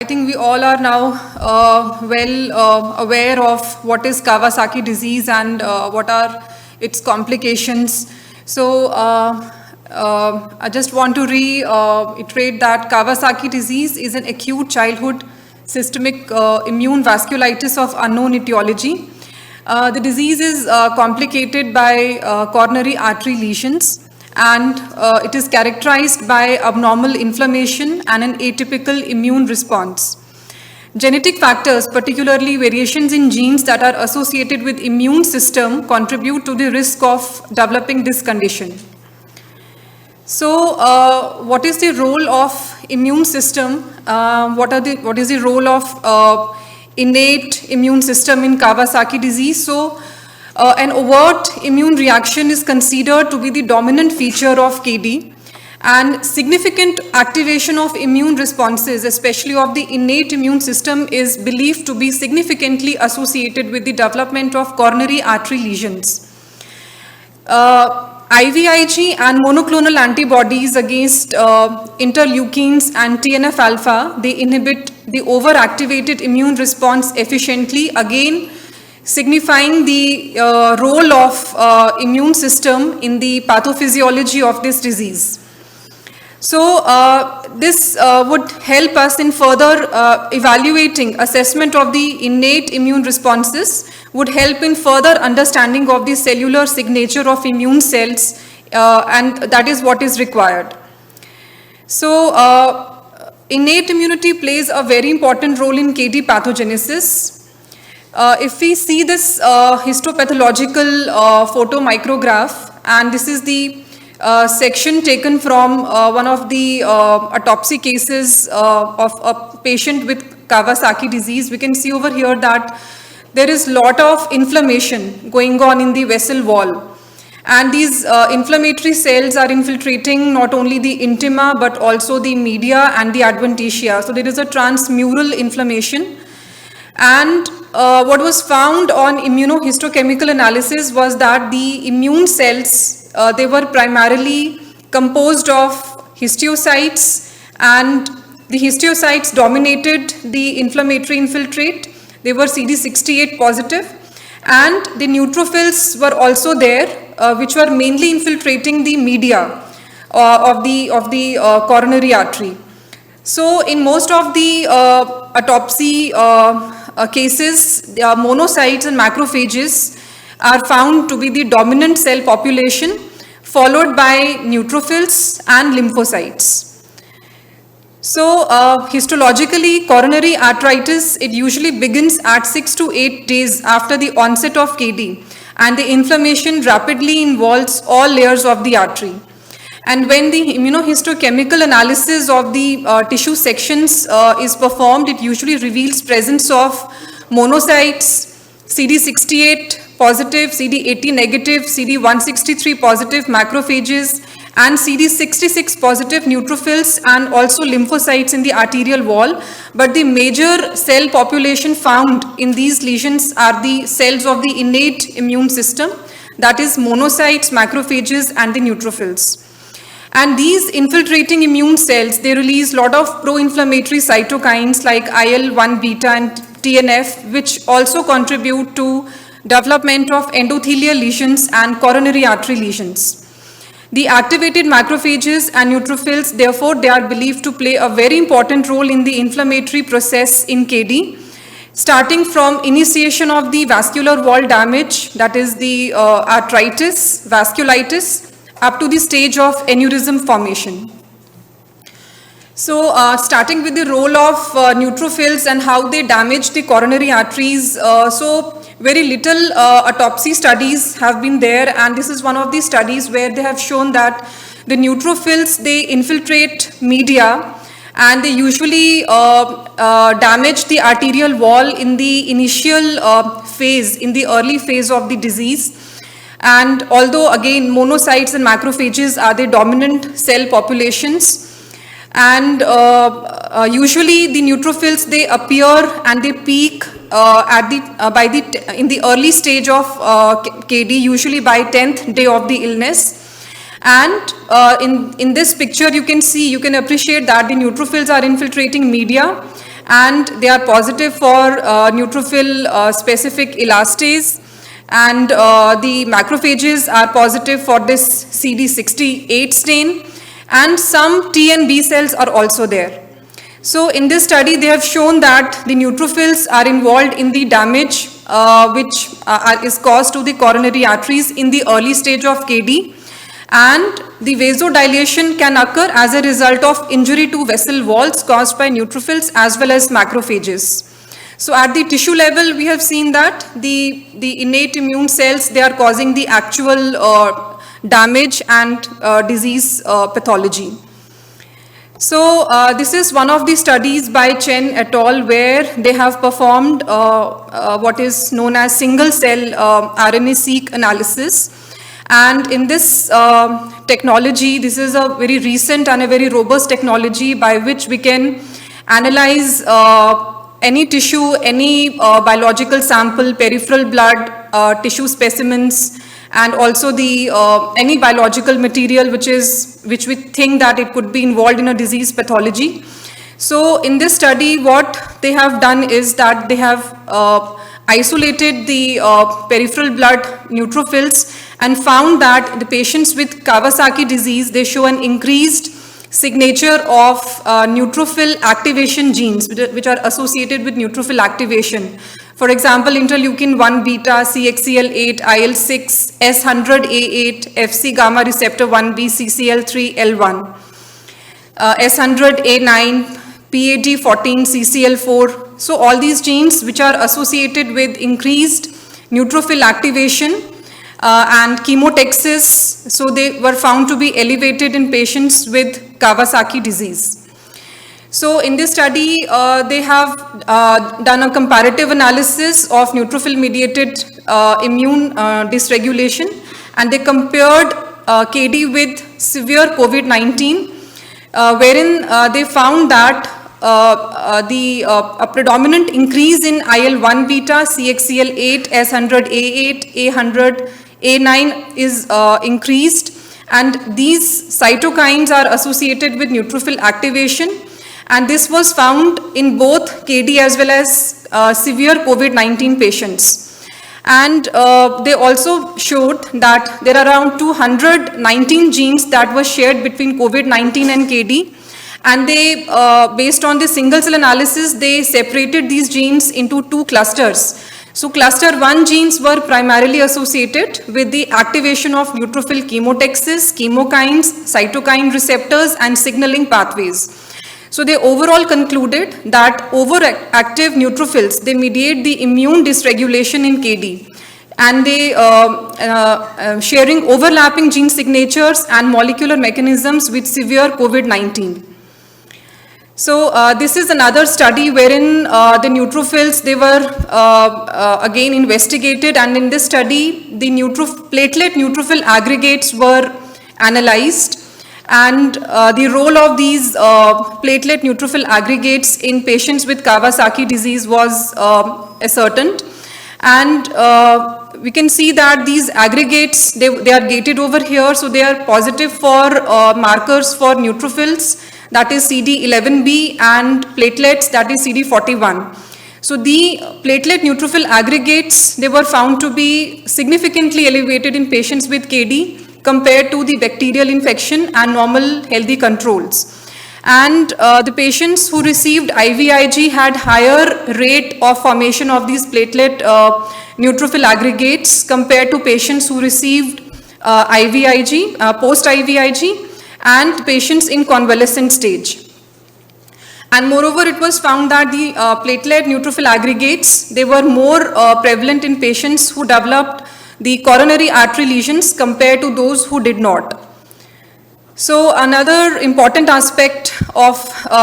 I think we all are now aware of what is Kawasaki disease and what are its complications. So I just want to reiterate that Kawasaki disease is an acute childhood systemic immune vasculitis of unknown etiology. The disease is complicated by coronary artery lesions, and it is characterized by abnormal inflammation and an atypical immune response. Genetic factors, particularly variations in genes that are associated with immune system, contribute to the risk of developing this condition. So, what is the role of immune system? What is the role of innate immune system in Kawasaki disease? So, an overt immune reaction is considered to be the dominant feature of KD, and significant activation of immune responses, especially of the innate immune system, is believed to be significantly associated with the development of coronary artery lesions. IVIG and monoclonal antibodies against interleukins and TNF-alpha, they inhibit the overactivated immune response efficiently, again signifying the role of immune system in the pathophysiology of this disease. So this would help us in further evaluating assessment of the innate immune responses, would help in further understanding of the cellular signature of immune cells, and that is what is required. So innate immunity plays a very important role in KD pathogenesis. If we see this histopathological photomicrograph, and this is the section taken from one of the autopsy cases of a patient with Kawasaki disease, we can see over here that there is lot of inflammation going on in the vessel wall. And these inflammatory cells are infiltrating not only the intima but also the media and the adventitia. So there is a transmural inflammation. And what was found on immunohistochemical analysis was that the immune cells, they were primarily composed of histiocytes, and the histiocytes dominated the inflammatory infiltrate. They were CD68 positive, and the neutrophils were also there, which were mainly infiltrating the media of the coronary artery. So in most of the autopsy cases, monocytes and macrophages are found to be the dominant cell population, followed by neutrophils and lymphocytes. So histologically, coronary arteritis, it usually begins at 6 to 8 days after the onset of KD, and the inflammation rapidly involves all layers of the artery. And when the immunohistochemical analysis of the tissue sections is performed, it usually reveals presence of monocytes, CD68 positive, CD80 negative, CD163 positive macrophages, and CD66 positive neutrophils, and also lymphocytes in the arterial wall. But the major cell population found in these lesions are the cells of the innate immune system, that is monocytes, macrophages, and the neutrophils. And these infiltrating immune cells, they release a lot of pro-inflammatory cytokines like IL-1 beta and TNF, which also contribute to development of endothelial lesions and coronary artery lesions. The activated macrophages and neutrophils, therefore, they are believed to play a very important role in the inflammatory process in KD, starting from initiation of the vascular wall damage, that is the arteritis, vasculitis, up to the stage of aneurysm formation. So starting with the role of neutrophils and how they damage the coronary arteries, so very little autopsy studies have been there, and this is one of the studies where they have shown that the neutrophils, they infiltrate media, and they usually damage the arterial wall in the initial phase, in the early phase of the disease. And although again monocytes and macrophages are the dominant cell populations, and usually the neutrophils, they appear and they peak in the early stage of KD, usually by 10th day of the illness. And in this picture you can appreciate that the neutrophils are infiltrating media, and they are positive for neutrophil specific elastase, and the macrophages are positive for this CD68 stain, and some T and B cells are also there. So in this study, they have shown that the neutrophils are involved in the damage which is caused to the coronary arteries in the early stage of KD, and the vasodilation can occur as a result of injury to vessel walls caused by neutrophils as well as macrophages. So at the tissue level, we have seen that the innate immune cells, they are causing the actual damage and disease pathology. So this is one of the studies by Chen et al. Where they have performed what is known as single cell RNA-seq analysis. And in this technology, this is a very recent and a very robust technology by which we can analyze any tissue, any biological sample, peripheral blood, tissue specimens, and also the any biological material which we think that it could be involved in a disease pathology. So in this study, what they have done is that they have isolated the peripheral blood neutrophils and found that the patients with Kawasaki disease, they show an increased signature of neutrophil activation genes which are associated with neutrophil activation. For example, interleukin 1 beta, CXCL8, IL6, S100A8, FC gamma receptor 1b, CCL3, L1, S100A9, PAD14, CCL4. So all these genes which are associated with increased neutrophil activation and chemotaxis, so they were found to be elevated in patients with Kawasaki disease. So in this study, they have done a comparative analysis of neutrophil mediated immune dysregulation, and they compared KD with severe COVID-19, wherein they found that a predominant increase in IL-1 beta, CXCL8, S100A8, A100A9 is increased, and these cytokines are associated with neutrophil activation, and this was found in both KD as well as severe COVID-19 patients. And they also showed that there are around 219 genes that were shared between COVID-19 and KD, and they, based on the single cell analysis, they separated these genes into two clusters. So cluster 1 genes were primarily associated with the activation of neutrophil chemotaxis, chemokines, cytokine receptors, and signaling pathways. So they overall concluded that overactive neutrophils, they mediate the immune dysregulation in KD, and they sharing overlapping gene signatures and molecular mechanisms with severe COVID-19. So this is another study wherein the neutrophils, they were again investigated, and in this study the platelet neutrophil aggregates were analyzed, and the role of these platelet neutrophil aggregates in patients with Kawasaki disease was ascertained. And we can see that these aggregates, they are gated over here, so they are positive for markers for neutrophils, that is CD11B, and platelets, that is CD41. So the platelet neutrophil aggregates, they were found to be significantly elevated in patients with KD compared to the bacterial infection and normal healthy controls. And the patients who received IVIG had higher rate of formation of these platelet neutrophil aggregates compared to patients who received IVIG, post-IVIG, and patients in convalescent stage. And moreover, it was found that the platelet neutrophil aggregates, they were more prevalent in patients who developed the coronary artery lesions compared to those who did not. So another important aspect of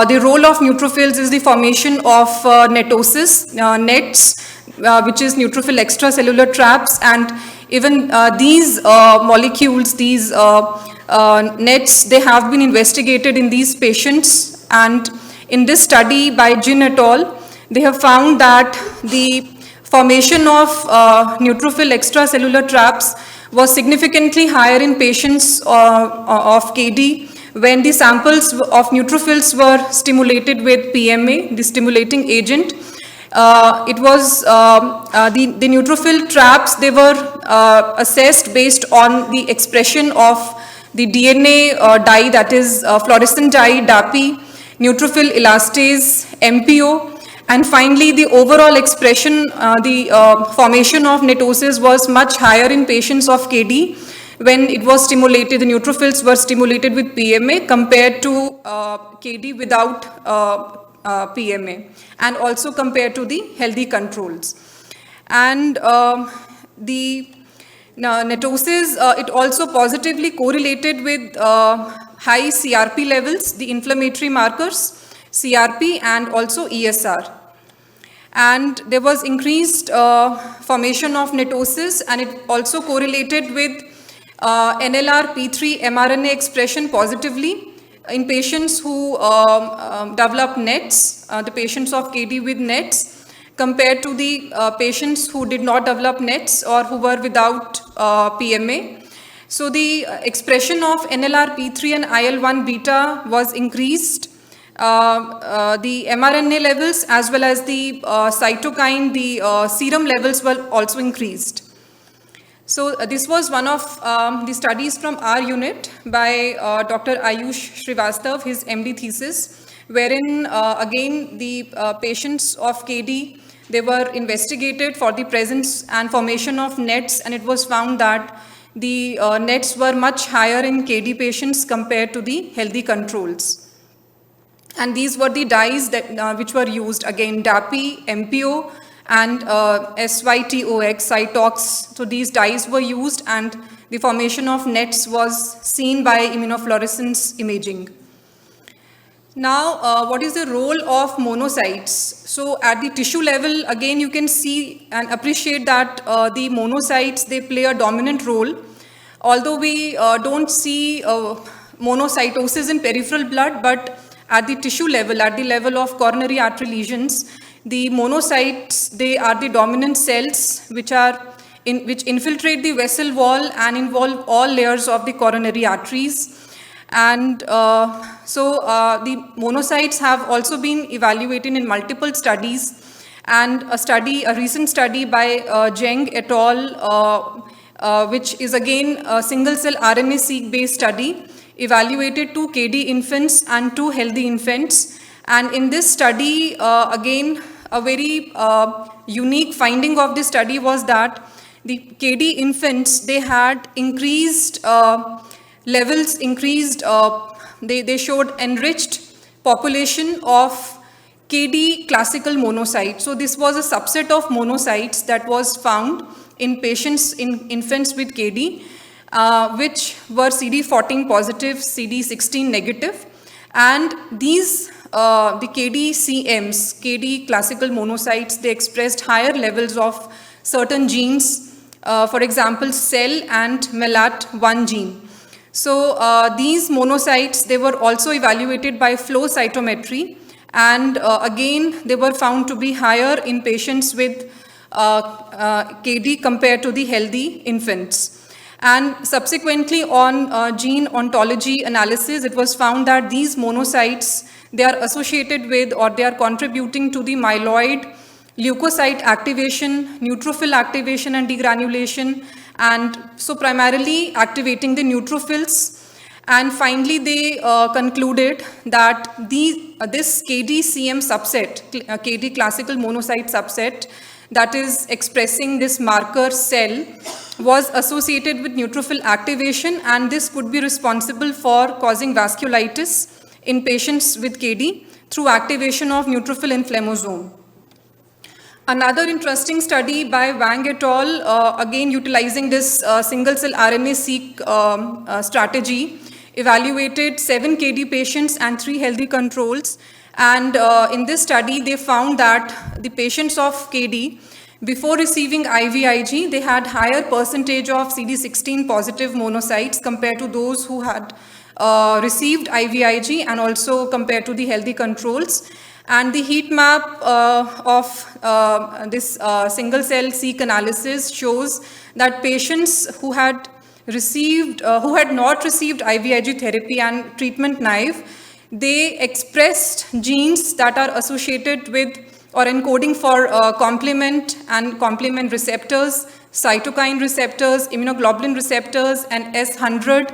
the role of neutrophils is the formation of netosis, nets, which is neutrophil extracellular traps, and even these molecules, these nets, they have been investigated in these patients, and in this study by Jin et al., they have found that the formation of neutrophil extracellular traps was significantly higher in patients of KD when the samples of neutrophils were stimulated with PMA, the stimulating agent. It was the neutrophil traps, they were assessed based on the expression of the DNA dye, that is fluorescent dye, DAPI, neutrophil elastase, MPO, and finally the overall expression, the formation of netosis was much higher in patients of KD when it was stimulated, the neutrophils were stimulated with PMA compared to KD without PMA, and also compared to the healthy controls. And the netosis, it also positively correlated with high CRP levels, the inflammatory markers, CRP and also ESR. And there was increased formation of netosis, and it also correlated with NLRP3 mRNA expression positively in patients who developed NETs, the patients of KD with NETs, compared to the patients who did not develop NETs or who were without PMA. So the expression of NLRP3 and IL-1 beta was increased. The mRNA levels as well as the cytokine, the serum levels were also increased. So this was one of the studies from our unit by Dr. Ayush Srivastav, his MD thesis, wherein again the patients of KD, they were investigated for the presence and formation of NETs, and it was found that the NETs were much higher in KD patients compared to the healthy controls. And these were the dyes that which were used, again DAPI, MPO, and SYTOX, Cytox. So these dyes were used, and the formation of NETs was seen by immunofluorescence imaging. Now, what is the role of monocytes? So at the tissue level, again, you can see and appreciate that the monocytes, they play a dominant role. Although we don't see monocytosis in peripheral blood, but at the tissue level, at the level of coronary artery lesions, the monocytes, they are the dominant cells which infiltrate the vessel wall and involve all layers of the coronary arteries. And the monocytes have also been evaluated in multiple studies, and a recent study by Zheng et al., which is again a single cell RNA-seq based study, evaluated 2 KD infants and 2 healthy infants. And in this study, again, a very unique finding of this study was that the KD infants, they had increased levels, they showed enriched population of KD classical monocytes. So this was a subset of monocytes that was found in patients, in infants with KD, which were CD14 positive, CD16 negative. And these, the KD-CMs, KD classical monocytes, they expressed higher levels of certain genes, for example, cell and MELAT1 gene. So these monocytes, they were also evaluated by flow cytometry, and again, they were found to be higher in patients with KD compared to the healthy infants. And subsequently on gene ontology analysis, it was found that these monocytes, they are associated with, or they are contributing to the myeloid leukocyte activation, neutrophil activation and degranulation, and so primarily activating the neutrophils. And finally, they concluded that this KD-CM subset, KD classical monocyte subset, that is expressing this marker cell, was associated with neutrophil activation, and this could be responsible for causing vasculitis in patients with KD through activation of neutrophil inflammasome. Another interesting study by Wang et al., again utilizing this single-cell RNA-seq strategy, evaluated 7 KD patients and 3 healthy controls. And in this study, they found that the patients of KD, before receiving IVIG, they had higher percentage of CD16 positive monocytes compared to those who had received IVIG, and also compared to the healthy controls. And the heat map of this single cell seq analysis shows that patients who had who had not received IVIG therapy and treatment naive, they expressed genes that are associated with or encoding for complement and complement receptors, cytokine receptors, immunoglobulin receptors, and S100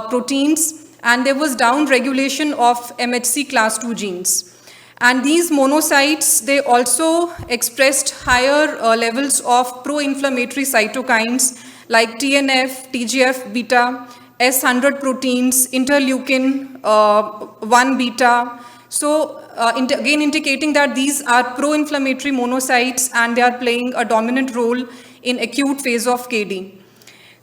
proteins, and there was down regulation of MHC class 2 genes. And these monocytes, they also expressed higher levels of pro-inflammatory cytokines like TNF, TGF beta, S100 proteins, interleukin 1 beta. So again indicating that these are pro-inflammatory monocytes and they are playing a dominant role in acute phase of KD.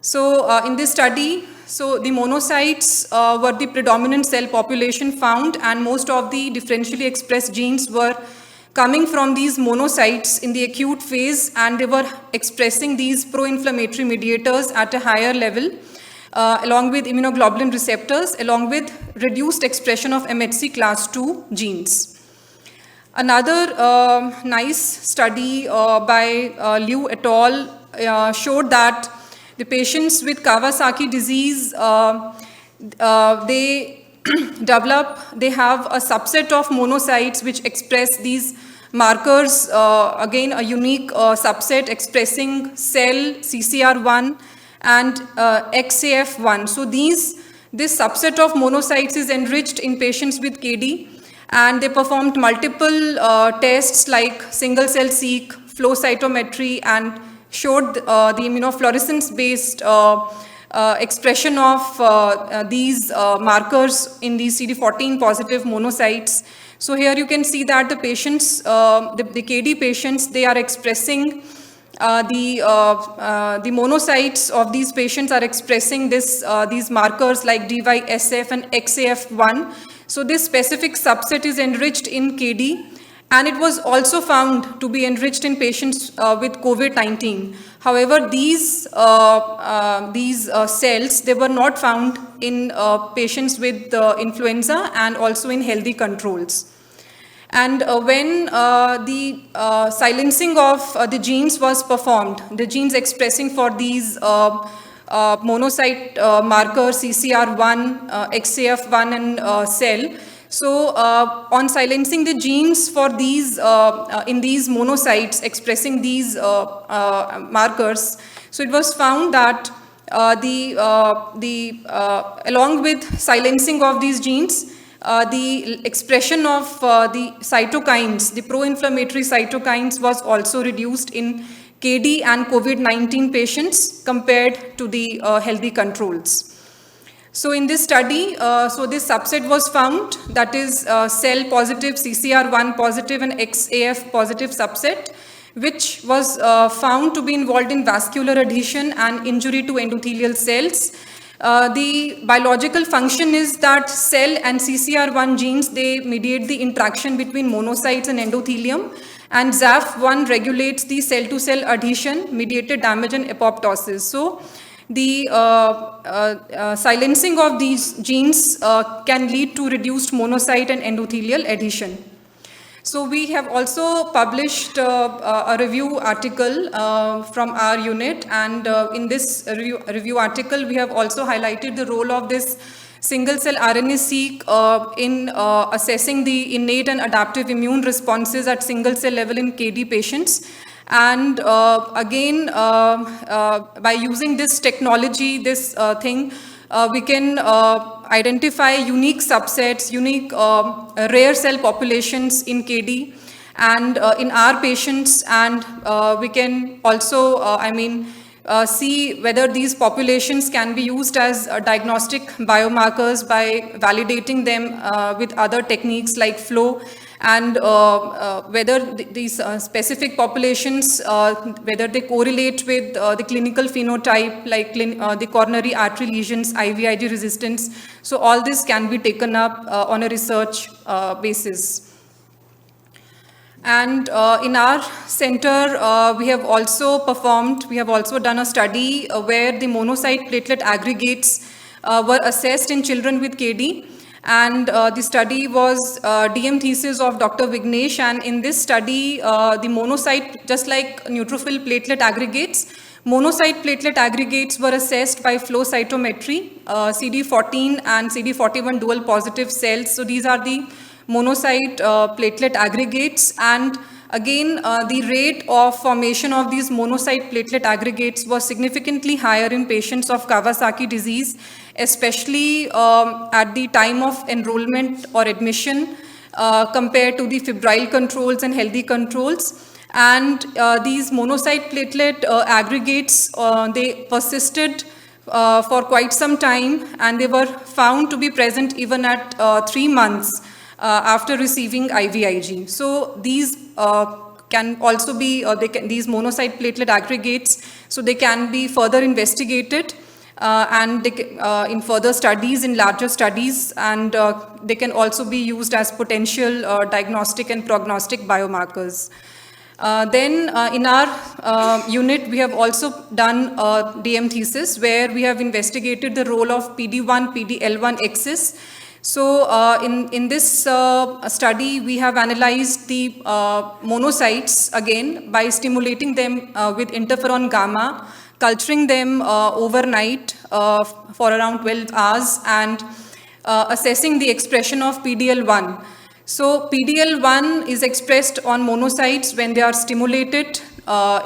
So in this study, so the monocytes were the predominant cell population found, and most of the differentially expressed genes were coming from these monocytes in the acute phase, and they were expressing these pro-inflammatory mediators at a higher level, along with immunoglobulin receptors, along with reduced expression of MHC class 2 genes. Another nice study by Liu et al. Showed that the patients with Kawasaki disease, they they have a subset of monocytes which express these markers, again a unique subset expressing cell CCR1 and XAF1. So this subset of monocytes is enriched in patients with KD, and they performed multiple tests like single cell seq, flow cytometry, and showed the immunofluorescence based expression of these markers in these CD14 positive monocytes. So here you can see that the patients, the KD patients, they are expressing the monocytes of these patients are expressing these markers like DYSF and XAF1. So this specific subset is enriched in KD, and it was also found to be enriched in patients with COVID-19. However, these cells, they were not found in patients with influenza and also in healthy controls. And when the silencing of the genes was performed, the genes expressing for these monocyte markers CCR1, XAF1 and cell. So on silencing the genes for these in these monocytes expressing these markers, so it was found that along with silencing of these genes, the expression of the cytokines, the pro-inflammatory cytokines, was also reduced in KD and COVID-19 patients compared to the healthy controls. So in this study, so this subset was found, that is cell positive, CCR1 positive and XAF positive subset, which was found to be involved in vascular adhesion and injury to endothelial cells. The biological function is that cell and CCR1 genes, they mediate the interaction between monocytes and endothelium, and ZAF1 regulates the cell-to-cell adhesion, mediated damage and apoptosis. So the silencing of these genes can lead to reduced monocyte and endothelial adhesion. So we have also published a review article from our unit, and in this review article we have also highlighted the role of this single cell RNA-seq in assessing the innate and adaptive immune responses at single cell level in KD patients. And again, by using this technology, we can identify unique subsets, unique rare cell populations in KD and in our patients, and we can also, see whether these populations can be used as diagnostic biomarkers by validating them with other techniques like flow, and whether these specific populations, whether they correlate with the clinical phenotype like the coronary artery lesions, IVIG resistance. So all this can be taken up on a research basis. And in our center, we have also done a study where the monocyte platelet aggregates were assessed in children with KD. And the study was DM thesis of Dr. Vignesh, and in this study, the monocyte, just like neutrophil platelet aggregates, Monocyte platelet aggregates were assessed by flow cytometry, CD14 and CD41 dual positive cells. So these are the monocyte platelet aggregates, and again the rate of formation of these monocyte platelet aggregates was significantly higher in patients of Kawasaki disease, especially at the time of enrollment or admission compared to the febrile controls and healthy controls. And these monocyte platelet aggregates, they persisted for quite some time, and they were found to be present even at 3 months after receiving IVIG. So these can also be, these monocyte platelet aggregates, so they can be further investigated and in further studies, in larger studies, and they can also be used as potential diagnostic and prognostic biomarkers. Then in our unit, we have also done a DM thesis where we have investigated the role of PD-1, PD-L1 axis. So in this study, we have analyzed the monocytes again by stimulating them with interferon gamma, culturing them overnight for around 12 hours, and assessing the expression of PD-L1. So PD-L1 is expressed on monocytes when they are stimulated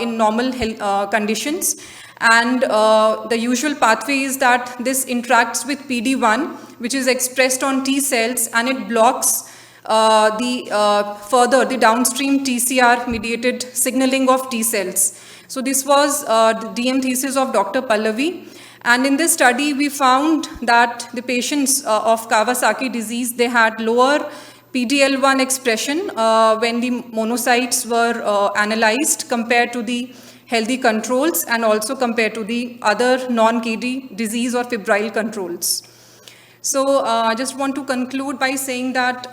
in normal health, conditions, and the usual pathway is that this interacts with PD-1, which is expressed on T cells, and it blocks the downstream TCR mediated signaling of T cells. So this was the DM thesis of Dr. Pallavi. And in this study, we found that the patients of Kawasaki disease, they had lower PD-L1 expression when the monocytes were analyzed compared to the healthy controls, and also compared to the other non-KD disease or febrile controls. So I just want to conclude by saying that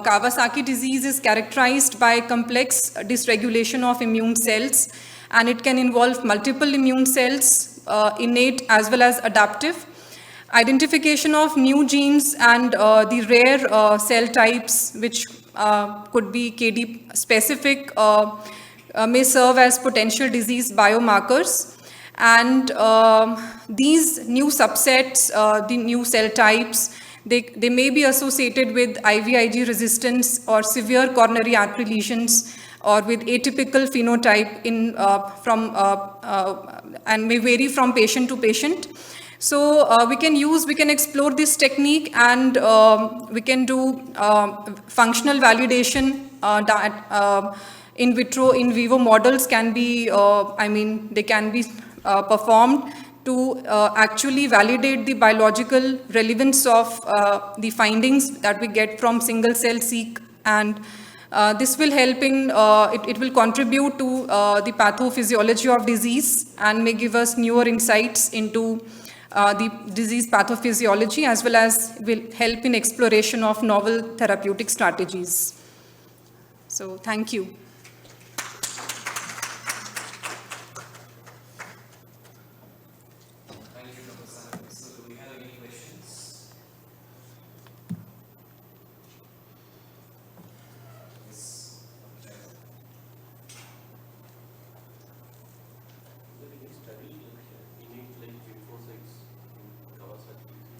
Kawasaki disease is characterized by complex dysregulation of immune cells, and it can involve multiple immune cells, innate as well as adaptive. Identification of new genes and the rare cell types, which could be KD specific, may serve as potential disease biomarkers. And these new subsets, the new cell types, they may be associated with IVIG resistance or severe coronary artery lesions, or with atypical phenotype and may vary from patient to patient. So we can explore this technique, and we can do functional validation that in vitro, in vivo models can be, they can be performed to actually validate the biological relevance of the findings that we get from single cell seq, and this will help in, it will contribute to the pathophysiology of disease, and may give us newer insights into the disease pathophysiology, as well as will help in exploration of novel therapeutic strategies. So thank you. Thank you, Dr. Sanam. So do we have any questions?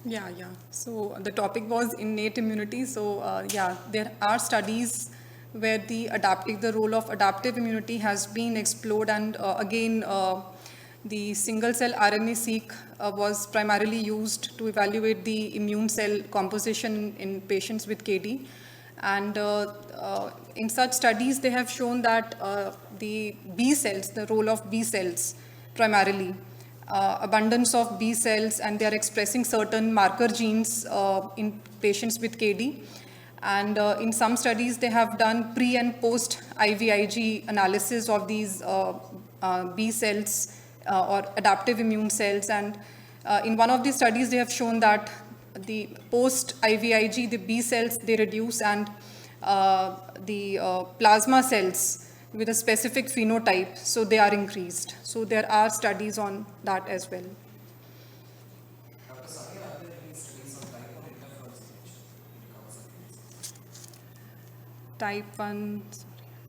Yes. Yeah. So the topic was innate immunity. So yeah, there are studies where the role of adaptive immunity has been explored, and again, the single cell RNA-seq was primarily used to evaluate the immune cell composition in patients with KD. And in such studies, they have shown that the B cells, the role of B cells primarily, abundance of B cells, and they are expressing certain marker genes in patients with KD. And in some studies, they have done pre and post IVIG analysis of these B cells or adaptive immune cells. And in one of these studies, they have shown that the post IVIG, the B cells, they reduce, and the plasma cells with a specific phenotype, so they are increased. So there are studies on that as well. Type 1